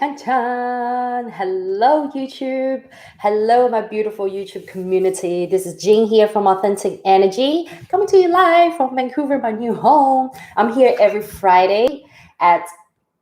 Chan Chan! Hello, YouTube. Hello, my beautiful YouTube community. This is Jing here from Authentic Energy, coming to you live from Vancouver, my new home. I'm here every Friday at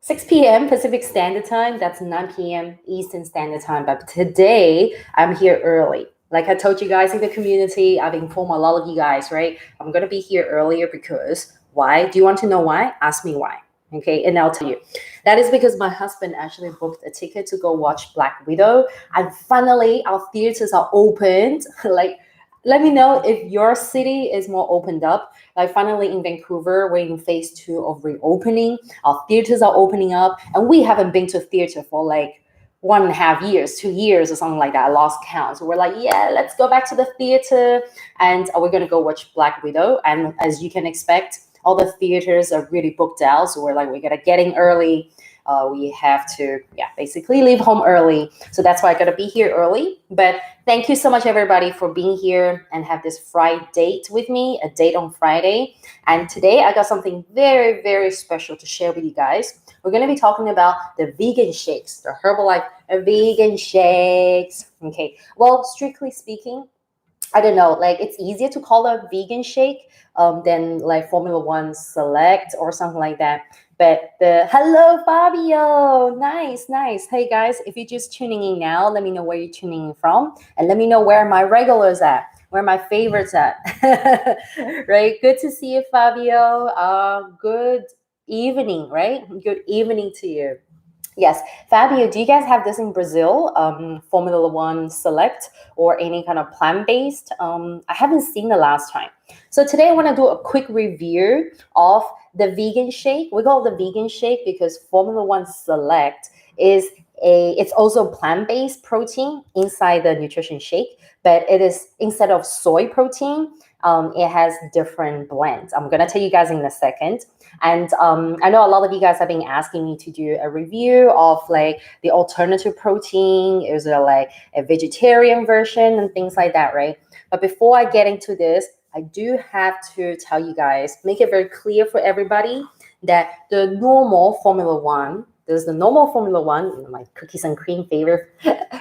6 p.m. Pacific Standard Time. That's 9 p.m. Eastern Standard Time. But today, I'm here early. Like I told you guys in the community, I've informed a lot of you guys, right? I'm going to be here earlier because why? Do you want to know why? Ask me why. Okay, and I'll tell you. That is because my husband actually booked a ticket to go watch Black Widow, and finally our theaters are opened. Like, let me know if your city is more opened up. Like, finally in Vancouver, we're in phase 2 of reopening. Our theaters are opening up, and we haven't been to theater for like 1.5 years, 2 years, or something like that. I lost count. So we're like, yeah, let's go back to the theater, and we're gonna go watch Black Widow. And as you can expect, all the theaters are really booked out. So we're like, we gotta get in early. We have to, basically leave home early. So that's why I gotta be here early. But thank you so much, everybody, for being here and have this Friday date with me, a date on Friday. And today I got something very, very special to share with you guys. We're gonna be talking about the vegan shakes, the Herbalife vegan shakes. Okay, well, strictly speaking, I don't know, like it's easier to call a vegan shake than like Formula One Select or something like that. But hello, Fabio, nice, nice. Hey guys, if you're just tuning in now, let me know where you're tuning in from, and let me know where my regulars at, where my favorites at. Right? Good to see you, Fabio. Good evening, right? Good evening to you. Yes, Fabio, do you guys have this in Brazil? Formula One Select or any kind of plant-based? I haven't seen the last time. So today I want to do a quick review of the vegan shake. We call it the vegan shake because Formula One Select it's also plant-based protein inside the nutrition shake, but it is instead of soy protein, it has different blends. I'm gonna tell you guys in a second. And I know a lot of you guys have been asking me to do a review of like the alternative protein. Is it like a vegetarian version and things like that, right? But before I get into this, I do have to tell you guys, make it very clear for everybody that the normal Formula One, there's the normal Formula One, my cookies and cream favorite,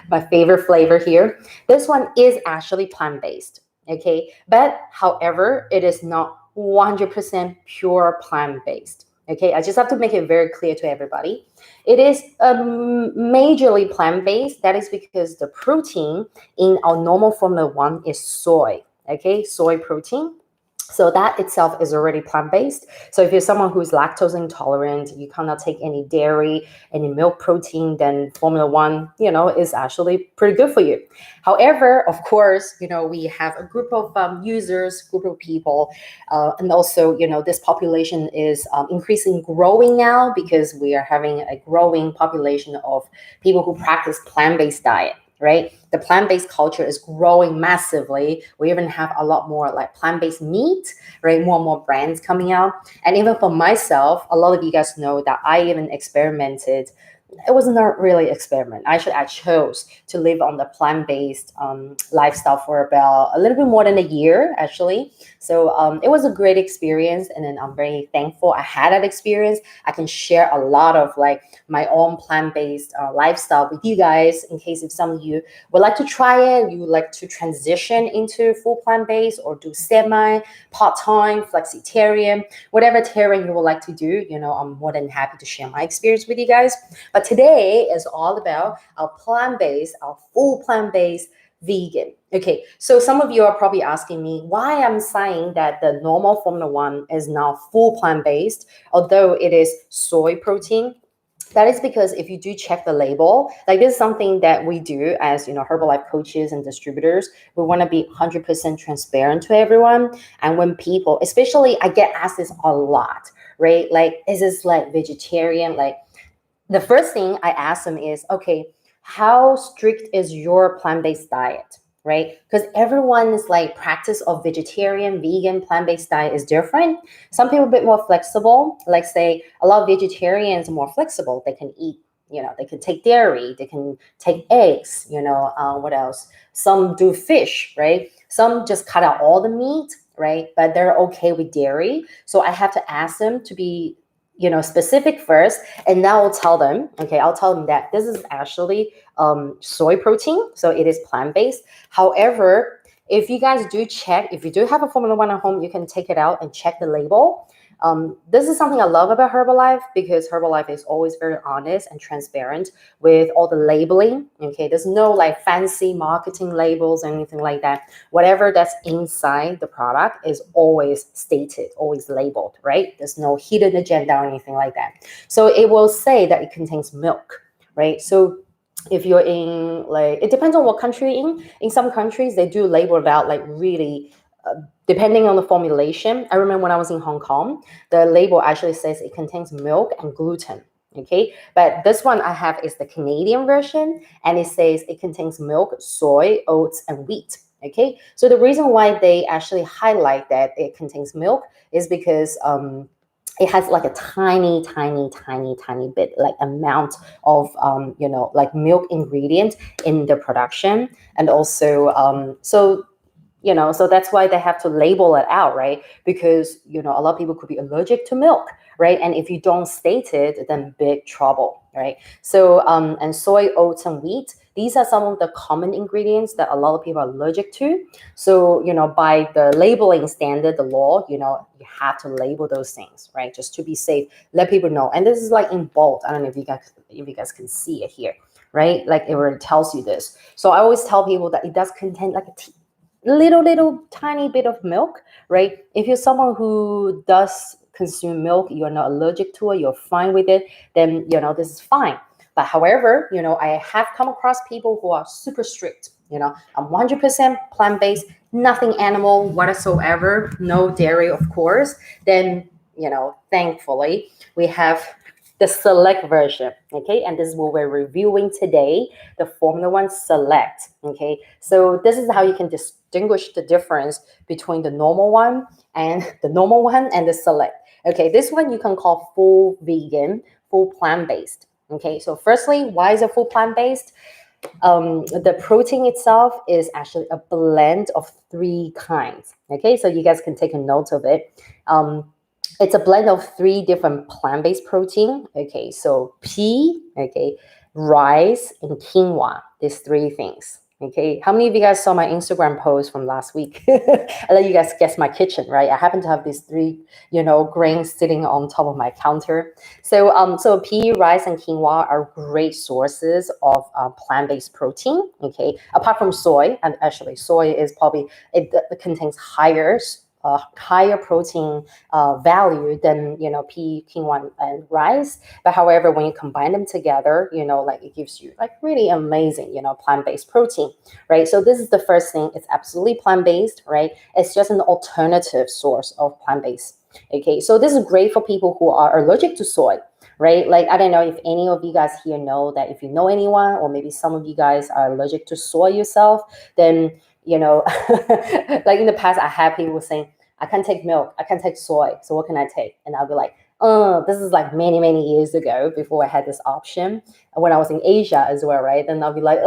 my favorite flavor here. This one is actually plant-based, okay? But however, it is not 100% pure plant-based. Okay, I just have to make it very clear to everybody. It is majorly plant-based. That is because the protein in our normal Formula One is soy. Okay, soy protein. So that itself is already plant-based. So if you're someone who's lactose intolerant, you cannot take any dairy, any milk protein, then Formula One, is actually pretty good for you. However, of course, we have a group of users, group of people, and also, this population is increasing, growing now because we are having a growing population of people who practice plant-based diet. Right? The plant-based culture is growing massively. We even have a lot more like plant-based meat, right? More and more brands coming out. And even for myself, a lot of you guys know that I even experimented. It was not really experiment. I chose to live on the plant-based lifestyle for about a little bit more than a year, actually. So it was a great experience, and then I'm very thankful I had that experience. I can share a lot of like my own plant-based lifestyle with you guys in case if some of you would like to try it, you would like to transition into full plant-based or do semi, part-time, flexitarian, whatever terrain you would like to do. I'm more than happy to share my experience with you guys. But today is all about our plant-based, our full plant-based vegan. Okay, so some of you are probably asking me why I'm saying that the normal Formula One is now full plant-based, although it is soy protein. That is because if you do check the label, like this is something that we do as Herbalife coaches and distributors. We want to be 100% transparent to everyone. And when people, especially I get asked this a lot, right? Like, is this like vegetarian? Like, the first thing I ask them is, okay, how strict is your plant-based diet, right? Because everyone's like practice of vegetarian, vegan, plant-based diet is different. Some people are a bit more flexible. Like say a lot of vegetarians are more flexible. They can eat, they can take dairy, they can take eggs, what else? Some do fish, right? Some just cut out all the meat, right? But they're okay with dairy. So I have to ask them to be specific first, and now I'll tell them, that this is actually soy protein, so it is plant-based. However, if you guys do check, if you do have a Formula One at home, you can take it out and check the label. This is something I love about Herbalife, because Herbalife is always very honest and transparent with all the labeling. Okay, there's no like fancy marketing labels or anything like that. Whatever that's inside the product is always stated, always labeled, right? There's no hidden agenda or anything like that. So it will say that it contains milk, right? So if you're in, like, it depends on what country you're in. In some countries, they do label it out like really depending on the formulation. I remember when I was in Hong Kong, the label actually says it contains milk and gluten. Okay, but this one I have is the Canadian version, and it says it contains milk, soy, oats, and wheat. Okay, so the reason why they actually highlight that it contains milk is because it has like a tiny bit, like amount of like milk ingredient in the production, and also so that's why they have to label it out, right? Because a lot of people could be allergic to milk, right? And if you don't state it, then big trouble, right? So and soy, oats, and wheat, these are some of the common ingredients that a lot of people are allergic to. So by the labeling standard, the law, you have to label those things, right? Just to be safe, let people know. And this is like in bold. I don't know if you guys can see it here, right? Like it already tells you this. So I always tell people that it does contain like a little tiny bit of milk, right? If you're someone who does consume milk, you're not allergic to it, you're fine with it, then this is fine. But however, I have come across people who are super strict. I'm 100% plant-based, nothing animal whatsoever, no dairy, of course. Then thankfully we have the select version, okay? And this is what we're reviewing today, the Formula One Select, okay? So this is how you can distinguish the difference between the normal one and the Select. Okay, this one you can call full vegan, full plant-based, okay? So firstly, why is it full plant-based? The protein itself is actually a blend of 3 kinds, okay? So you guys can take a note of it. It's a blend of 3 different plant-based protein. Okay, so pea, okay, rice, and quinoa. These 3 things. Okay, how many of you guys saw my Instagram post from last week? I let you guys guess my kitchen, right? I happen to have these 3, grains sitting on top of my counter. So pea, rice, and quinoa are great sources of plant-based protein. Okay, apart from soy, and actually soy is probably it contains higher protein value than pea, quinoa, and rice. But however, when you combine them together, like it gives you like really amazing plant-based protein, right? So this is the first thing. It's absolutely plant-based, right? It's just an alternative source of plant-based. Okay, so this is great for people who are allergic to soy, right? Like, I don't know if any of you guys here know that, if you know anyone, or maybe some of you guys are allergic to soy yourself, then like in the past, I had people saying, I can't take milk, I can't take soy, so what can I take? And I'll be like, this is like many years ago, before I had this option, when I was in Asia as well, right? Then I'll be like,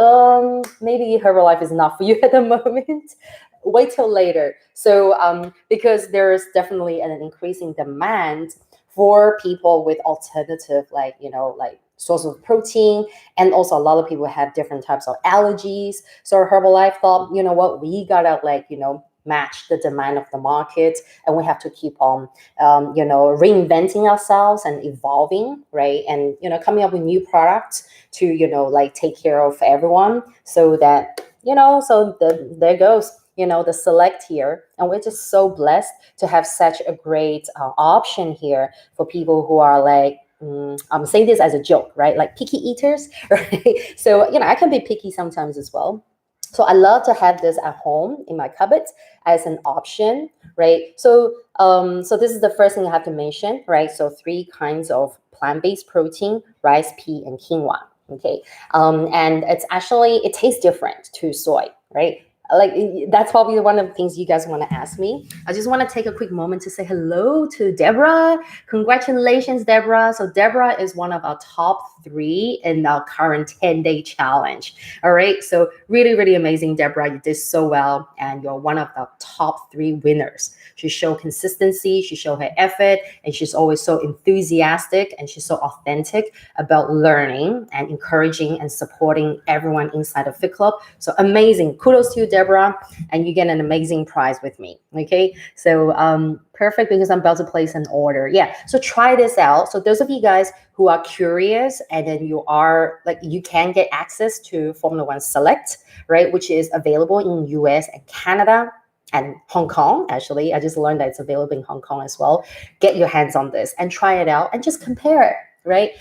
maybe Herbalife is not for you at the moment. Wait till later. So because there's definitely an increasing demand for people with alternative, like source of protein, and also a lot of people have different types of allergies. So Herbalife thought, you know what, we gotta match the demand of the market, and we have to keep on reinventing ourselves and evolving, right? And coming up with new products to take care of everyone, so that there goes the Select here. And we're just so blessed to have such a great option here for people who are like, I'm saying this as a joke, right? Like picky eaters, right? So, I can be picky sometimes as well. So I love to have this at home in my cupboard as an option, right? So, so this is the first thing I have to mention, right? So 3 kinds of plant-based protein: rice, pea, and quinoa. Okay, and it tastes different to soy, right? like that's probably one of the things you guys want to ask me. I just want to take a quick moment to say hello to Deborah. Congratulations, Deborah. So Deborah is one of our top 3 in our current 10-day challenge. All right, so really, really amazing, Deborah. You did so well, and you're one of the top 3 winners. She showed consistency, she showed her effort, and she's always so enthusiastic, and she's so authentic about learning and encouraging and supporting everyone inside of Fit Club. So amazing. Kudos to you, Deborah, and you get an amazing prize with me. Okay, so perfect, because I'm about to place an order. Yeah, so try this out. So those of you guys who are curious, and then you are like, you can get access to Formula One Select, right, which is available in US and Canada and Hong Kong. Actually, I just learned that it's available in Hong Kong as well. Get your hands on this and try it out and just compare it. Right.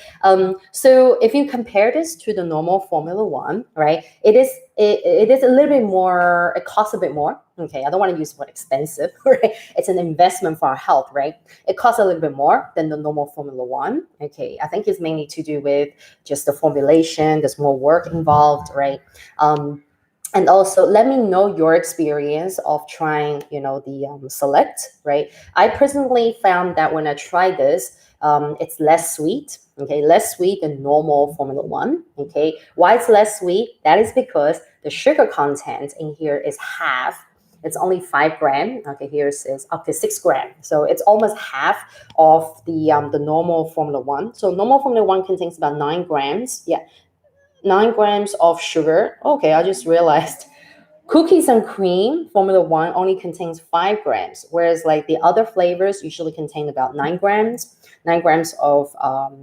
So if you compare this to the normal Formula One, right, it is a little bit more, it costs a bit more. Okay, I don't want to use the word expensive, right? It's an investment for our health, right? It costs a little bit more than the normal Formula One. Okay, I think it's mainly to do with just the formulation. There's more work involved, right? And also, let me know your experience of trying, the Select, right? I personally found that when I tried this, it's less sweet, okay, less sweet than normal Formula One, okay. Why it's less sweet? That is because the sugar content in here is half. It's only 5 grams. Okay, here it says up to 6 grams. So it's almost half of the normal Formula One. So normal Formula One contains about 9 grams. Yeah, 9 grams of sugar. Okay, I just realized cookies and cream Formula One only contains 5 grams, whereas like the other flavors usually contain about 9 grams of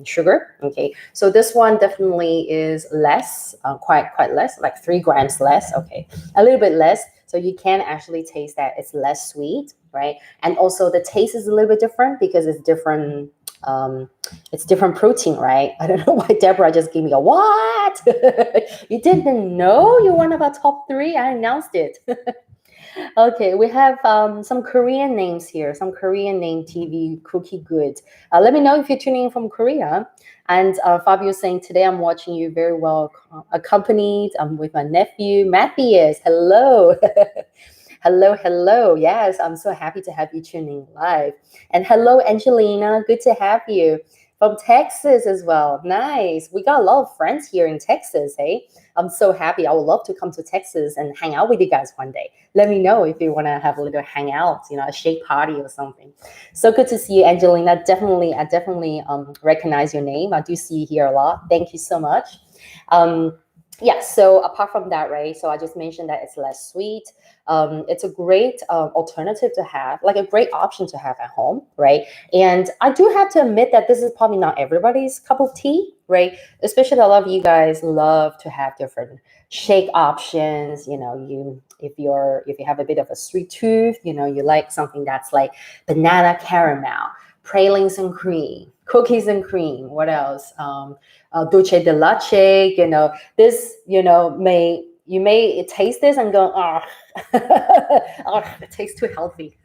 sugar. Okay, so this one definitely is less, quite less, like 3 grams less. Okay, a little bit less. So you can actually taste that it's less sweet, right? And also the taste is a little bit different because it's different. It's different protein, right? I don't know why Deborah just gave me a what? You didn't know you're one of our top 3? I announced it. Okay, we have some Korean names here, some Korean name TV cookie good. Let me know if you're tuning in from Korea. And Fabio saying, today I'm watching you very well accompanied. I'm with my nephew, Matthias. Hello. Hello. Yes, I'm so happy to have you tuning live. And hello, Angelina. Good to have you. From Texas as well. Nice. We got a lot of friends here in Texas, hey? I'm so happy. I would love to come to Texas and hang out with you guys one day. Let me know if you want to have a little hangout, a shake party or something. So good to see you, Angelina. I definitely recognize your name. I do see you here a lot. Thank you so much. Yeah, so apart from that, right, so I just mentioned that it's less sweet. It's a great alternative to have, like a great option to have at home, right? And I do have to admit that this is probably not everybody's cup of tea, right? Especially a lot of you guys love to have different shake options. If you have a bit of a sweet tooth, you like something that's like banana caramel, pralines and cream, cookies and cream. What else? Dulce de leche. This, you may taste this and go, oh, it tastes too healthy,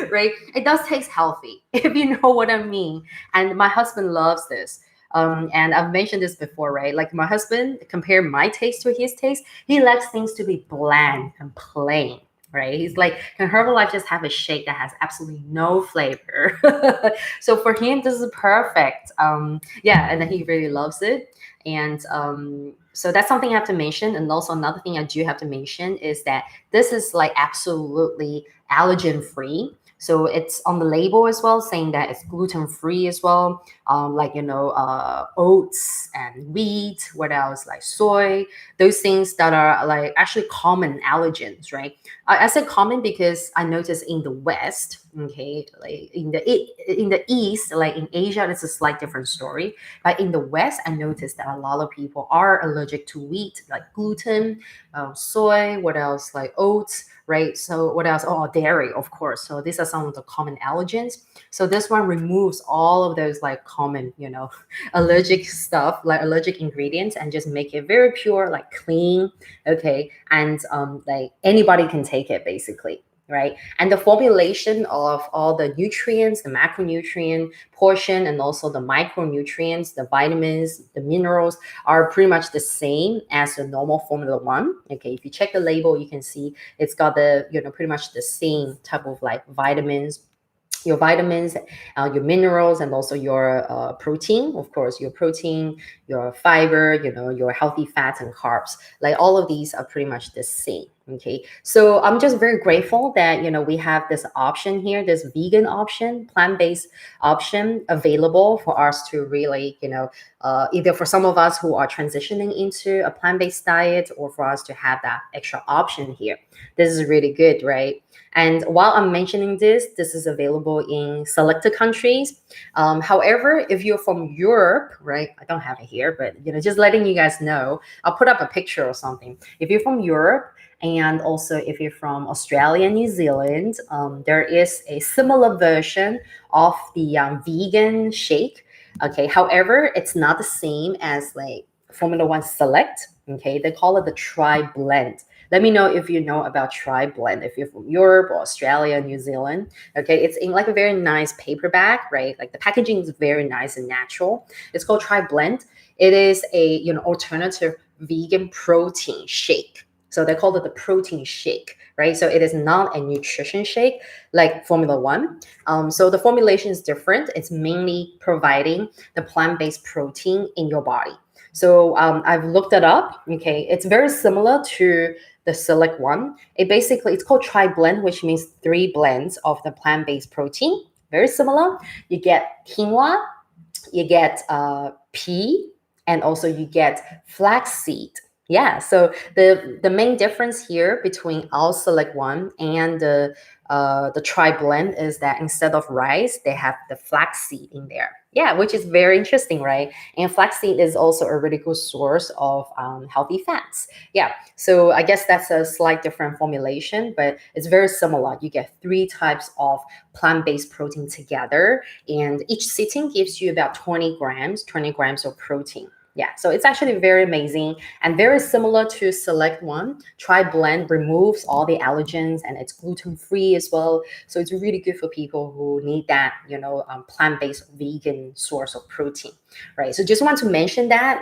right? It does taste healthy, if you know what I mean. And my husband loves this. And I've mentioned this before, right? Like my husband, compare my taste to his taste. He likes things to be bland and plain, right? He's like, can Herbalife just have a shake that has absolutely no flavor? So for him, this is perfect. Yeah, and then he really loves it. And so that's something I have to mention. And also another thing I do have to mention is that this is like absolutely allergen-free. So it's on the label as well, saying that it's gluten-free as well. Oats and wheat, what else, like soy, those things that are like actually common allergens, right? I said common because I noticed in the West, okay, like in the East, like in Asia, it's a slight different story. But in the West, I noticed that a lot of people are allergic to wheat, like gluten, soy, what else, like oats, right? So what else? Oh, dairy, of course. So these are some of the common allergens. So this one removes all of those like common, allergic stuff, like allergic ingredients, and just make it very pure, like clean, okay, and like anybody can take it basically. right? And the formulation of all the nutrients, the macronutrient portion, and also the micronutrients, the vitamins, the minerals are pretty much the same as the normal Formula One. Okay, if you check the label, you can see it's got the, pretty much the same type of like vitamins, your minerals, and also your protein. Of course, your protein, your fiber, your healthy fats and carbs. Like all of these are pretty much the same. Okay, so I'm just very grateful that we have this option here, this vegan option, plant-based option available for us to really, either for some of us who are transitioning into a plant-based diet, or for us to have that extra option here. This is really good, right? And while I'm mentioning this is available in selected countries. However, if you're from Europe, right? I don't have it here, but just letting you guys know, I'll put up a picture or something. If you're from Europe, and also if you're from Australia, New Zealand, there is a similar version of the vegan shake. Okay, however, it's not the same as like Formula One Select. Okay, they call it the Tri Blend. Let me know if you know about Tri Blend, if you're from Europe or Australia, New Zealand. Okay, it's in like a very nice paper bag, right? Like the packaging is very nice and natural. It's called Tri Blend. It is a alternative vegan protein shake. So they call it the protein shake, right? So it is not a nutrition shake like Formula One. So the formulation is different. It's mainly providing the plant-based protein in your body. So I've looked it up. Okay, it's very similar to the Select One. It's called Tri Blend, which means 3 blends of the plant-based protein. Very similar. You get quinoa, you get pea, and also you get flaxseed. Yeah, so the main difference here between our Select One and the Tri Blend is that instead of rice, they have the flaxseed in there. Yeah, which is very interesting, right? And flaxseed is also a really good source of healthy fats. Yeah, so I guess that's a slight different formulation, but it's very similar. You get 3 types of plant-based protein together, and each sitting gives you about 20 grams of protein. Yeah, so it's actually very amazing and very similar to Select One. Tri Blend removes all the allergens and it's gluten-free as well. So it's really good for people who need that, plant-based vegan source of protein, right? So just want to mention that,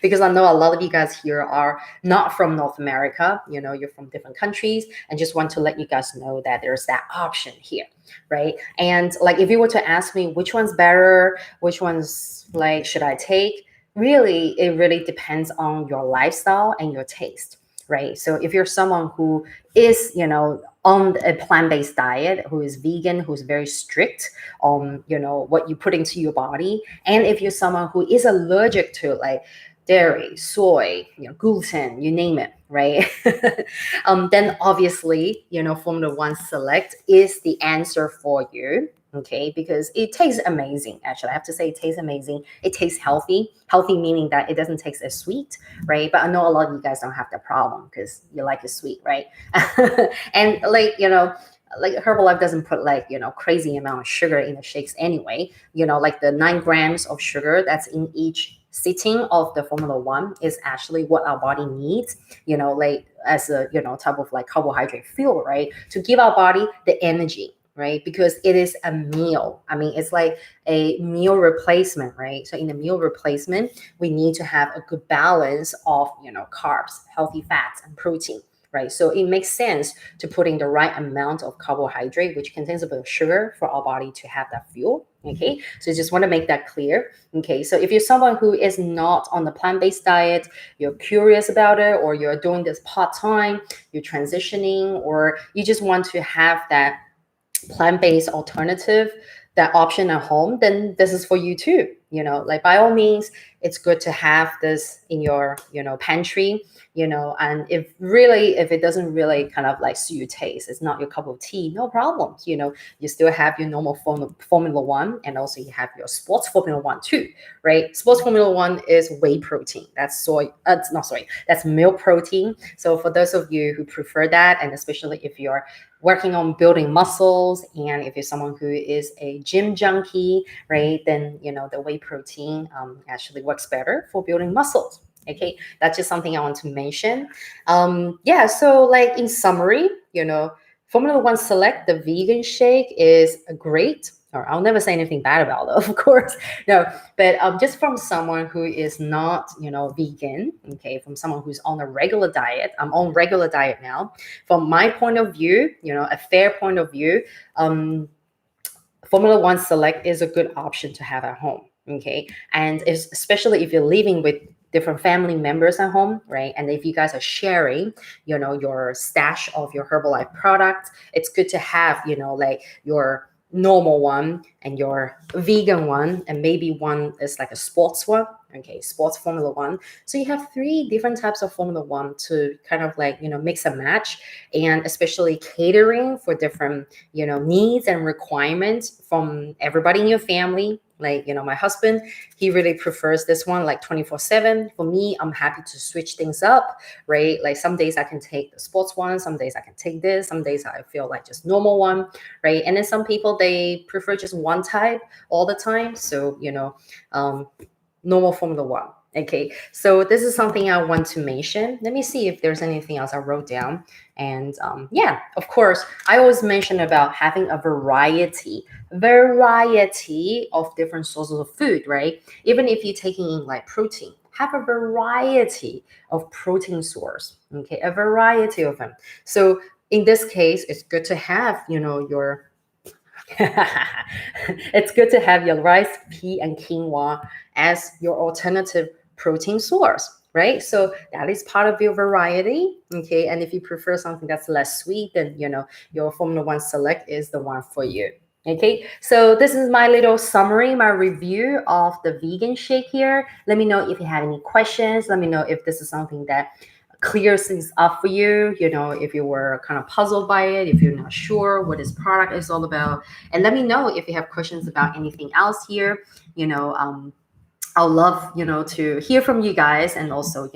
because I know a lot of you guys here are not from North America, you're from different countries, and just want to let you guys know that there's that option here, right? And like if you were to ask me which one's better, which one's like should I take, really it really depends on your lifestyle and your taste, right? So if you're someone who is on a plant-based diet, who is vegan, who's very strict on what you put into your body, and if you're someone who is allergic to like dairy, soy, gluten, you name it, right? Then obviously Formula One Select is the answer for you. Okay, because it tastes amazing. Actually, I have to say it tastes amazing. It tastes healthy. Healthy meaning that it doesn't taste as sweet, right? But I know a lot of you guys don't have that problem because you like it sweet, right? And like Herbalife doesn't put like crazy amount of sugar in the shakes anyway. Like the 9 grams of sugar that's in each sitting of the Formula One is actually what our body needs, like as a type of like carbohydrate fuel, right? To give our body the energy, right? Because it is a meal. I mean, it's like a meal replacement, right? So in the meal replacement, we need to have a good balance of, carbs, healthy fats, and protein, right? So it makes sense to put in the right amount of carbohydrate, which contains a bit of sugar for our body to have that fuel. Okay, so just want to make that clear. Okay, so if you're someone who is not on the plant-based diet, you're curious about it, or you're doing this part-time, you're transitioning, or you just want to have that plant-based alternative, that option at home, then this is for you too. Like by all means, it's good to have this in your pantry, and if it doesn't really kind of like suit your taste, it's not your cup of tea, no problems. You still have your normal Formula One, and also you have your sports Formula One too, right? Sports Formula One is whey protein. That's soy. Not soy. That's milk protein. So for those of you who prefer that, and especially if you're working on building muscles, and if you're someone who is a gym junkie, right, then the whey protein actually works better for building muscles. Okay, that's just something I want to mention. Yeah, so like in summary, Formula One Select, the vegan shake, is great. Or I'll never say anything bad about it, of course. No, but just from someone who is not, vegan, okay, from someone who's on a regular diet. I'm on regular diet now. From my point of view, a fair point of view, Formula One Select is a good option to have at home. Okay. And especially if you're living with different family members at home, right? And if you guys are sharing, your stash of your Herbalife products, it's good to have, like your normal one and your vegan one, and maybe one is like a sports one. Okay, sports Formula One. So you have three different types of Formula One to kind of like, mix and match, and especially catering for different needs and requirements from everybody in your family. Like, my husband, he really prefers this one like 24/7. For me, I'm happy to switch things up, right? Like some days I can take the sports one, some days I can take this, some days I feel like just normal one, right? And then some people, they prefer just one type all the time. So, normal Formula One. Okay, so this is something I want to mention. Let me see if there's anything else I wrote down. And yeah, of course, I always mention about having a variety of different sources of food, right? Even if you're taking in like protein, have a variety of protein source. Okay, a variety of them. So in this case, it's good to have, your it's good to have your rice, pea, and quinoa as your alternative protein source, right? So that is part of your variety. Okay. And if you prefer something that's less sweet, then, your Formula One Select is the one for you. Okay. So this is my little summary, my review of the vegan shake here. Let me know if you have any questions. Let me know if this is something that clears things up for you, if you were kind of puzzled by it, if you're not sure what this product is all about. And let me know if you have questions about anything else here. I'll love, to hear from you guys, and also,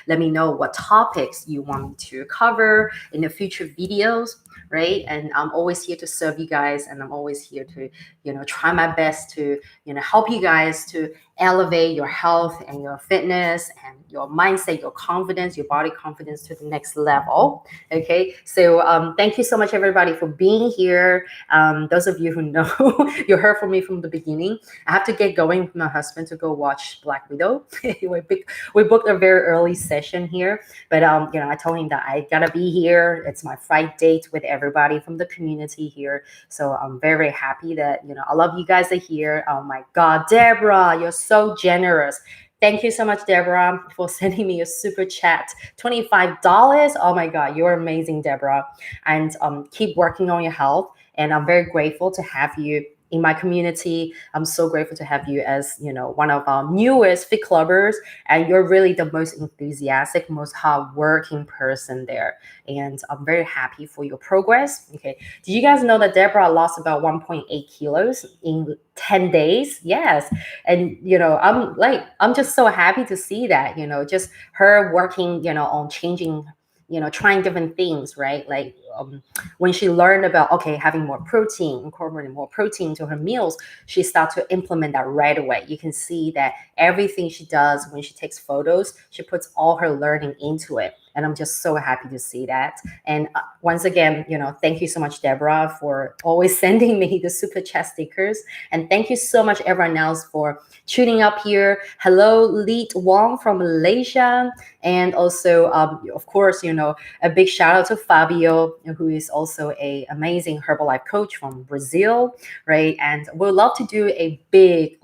let me know what topics you want me to cover in the future videos, right? And I'm always here to serve you guys, and I'm always here to, try my best to, help you guys to elevate your health and your fitness and your mindset, your confidence, your body confidence to the next level. Okay. So thank you so much, everybody, for being here. Those of you who know, you heard from me from the beginning. I have to get going with my husband to go watch Black Widow. We booked a very early session here, but I told him that I gotta be here. It's my fight date with everybody from the community here. So I'm very, very happy that all of you guys are here. Oh my God, Deborah, you're so generous. Thank you so much, Deborah, for sending me a super chat. $25. Oh my God, you're amazing, Deborah. And keep working on your health. And I'm very grateful to have you in my community. I'm so grateful to have you as, one of our newest Fit Clubbers. And you're really the most enthusiastic, most hardworking person there. And I'm very happy for your progress. Okay. Did you guys know that Deborah lost about 1.8 kilos in 10 days? Yes. And, I'm just so happy to see that, just her working, on changing, trying different things, right? Like when she learned about, okay, having more protein, incorporating more protein to her meals, she started to implement that right away. You can see that everything she does when she takes photos, she puts all her learning into it. And I'm just so happy to see that. And once again, thank you so much, Deborah, for always sending me the super chat stickers. And thank you so much, everyone else, for tuning up here. Hello, Leet Wong from Malaysia. And also, of course, a big shout out to Fabio, who is also an amazing Herbalife coach from Brazil, right? And we'd love to do a big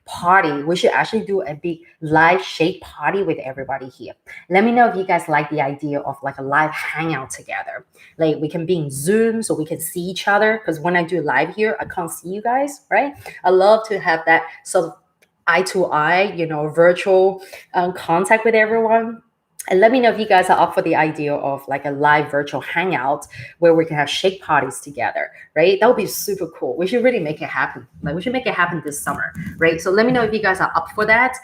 party. We should actually do a big live shake party with everybody here. Let me know if you guys like the idea of like a live hangout together. Like we can be in Zoom so we can see each other, because when I do live here, I can't see you guys, right? I love to have that sort of eye to eye, virtual contact with everyone. And let me know if you guys are up for the idea of like a live virtual hangout where we can have shake parties together, right? That would be super cool. We should really make it happen. Like we should make it happen this summer, right? So let me know if you guys are up for that.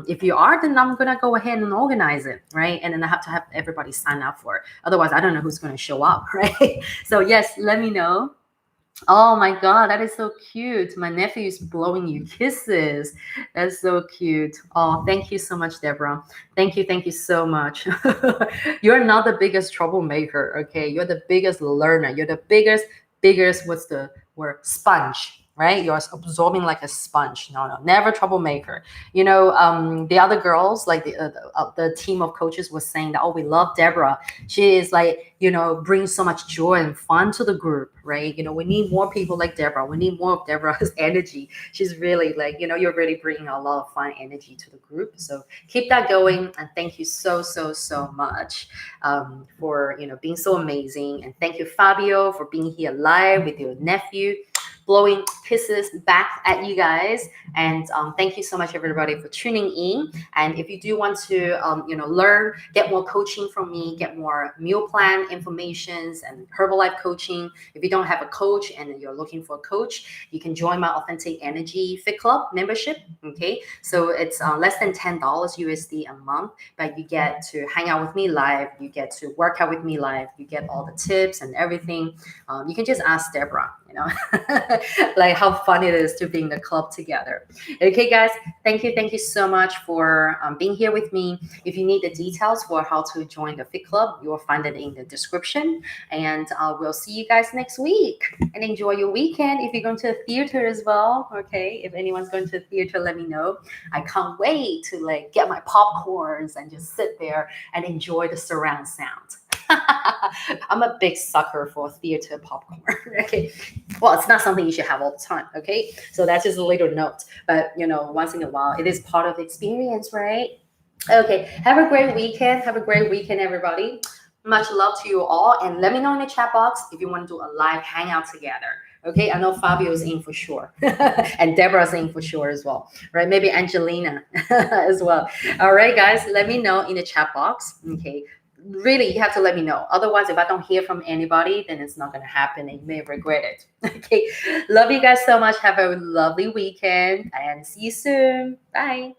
If you are, then I'm gonna go ahead and organize it, right? And then I have to have everybody sign up for it. Otherwise, I don't know who's gonna show up, right? So yes, let me know. Oh my God, that is so cute. My nephew is blowing you kisses. That's so cute. Oh, thank you so much, Deborah. Thank you so much. You're not the biggest troublemaker, okay? You're the biggest learner. You're the biggest, what's the word? Sponge, right? You're absorbing like a sponge. No, no, never troublemaker. The other girls, like the team of coaches was saying that, oh, we love Deborah. She is like, brings so much joy and fun to the group, right? We need more people like Deborah. We need more of Deborah's energy. She's really like, you're really bringing a lot of fun energy to the group. So keep that going. And thank you so, so, so much for, being so amazing. And thank you, Fabio, for being here live with your nephew, blowing kisses back at you guys. And thank you so much, everybody, for tuning in. And if you do want to, learn, get more coaching from me, get more meal plan informations and Herbalife coaching. If you don't have a coach and you're looking for a coach, you can join my Authentic Energy Fit Club membership. Okay, so it's less than $10 USD a month, but you get to hang out with me live. You get to work out with me live. You get all the tips and everything. You can just ask Deborah. Like how fun it is to be in the club together. Okay, guys, thank you so much for being here with me. If you need the details for how to join the Fit Club, you will find it in the description. And we'll see you guys next week. And enjoy your weekend. If you're going to a theater as well, okay. If anyone's going to a theater, let me know. I can't wait to like get my popcorns and just sit there and enjoy the surround sound. I'm a big sucker for theater popcorn. Okay. Well, it's not something you should have all the time. Okay. So that's just a little note. But, once in a while, it is part of the experience, right? Okay. Have a great weekend. Have a great weekend, everybody. Much love to you all. And let me know in the chat box if you want to do a live hangout together. Okay, I know Fabio's in for sure, and Deborah's in for sure as well, right? Maybe Angelina as well. All right, guys, let me know in the chat box. Okay, really, you have to let me know. Otherwise, if I don't hear from anybody, then it's not going to happen and you may regret it. Okay, love you guys so much. Have a lovely weekend and see you soon. Bye.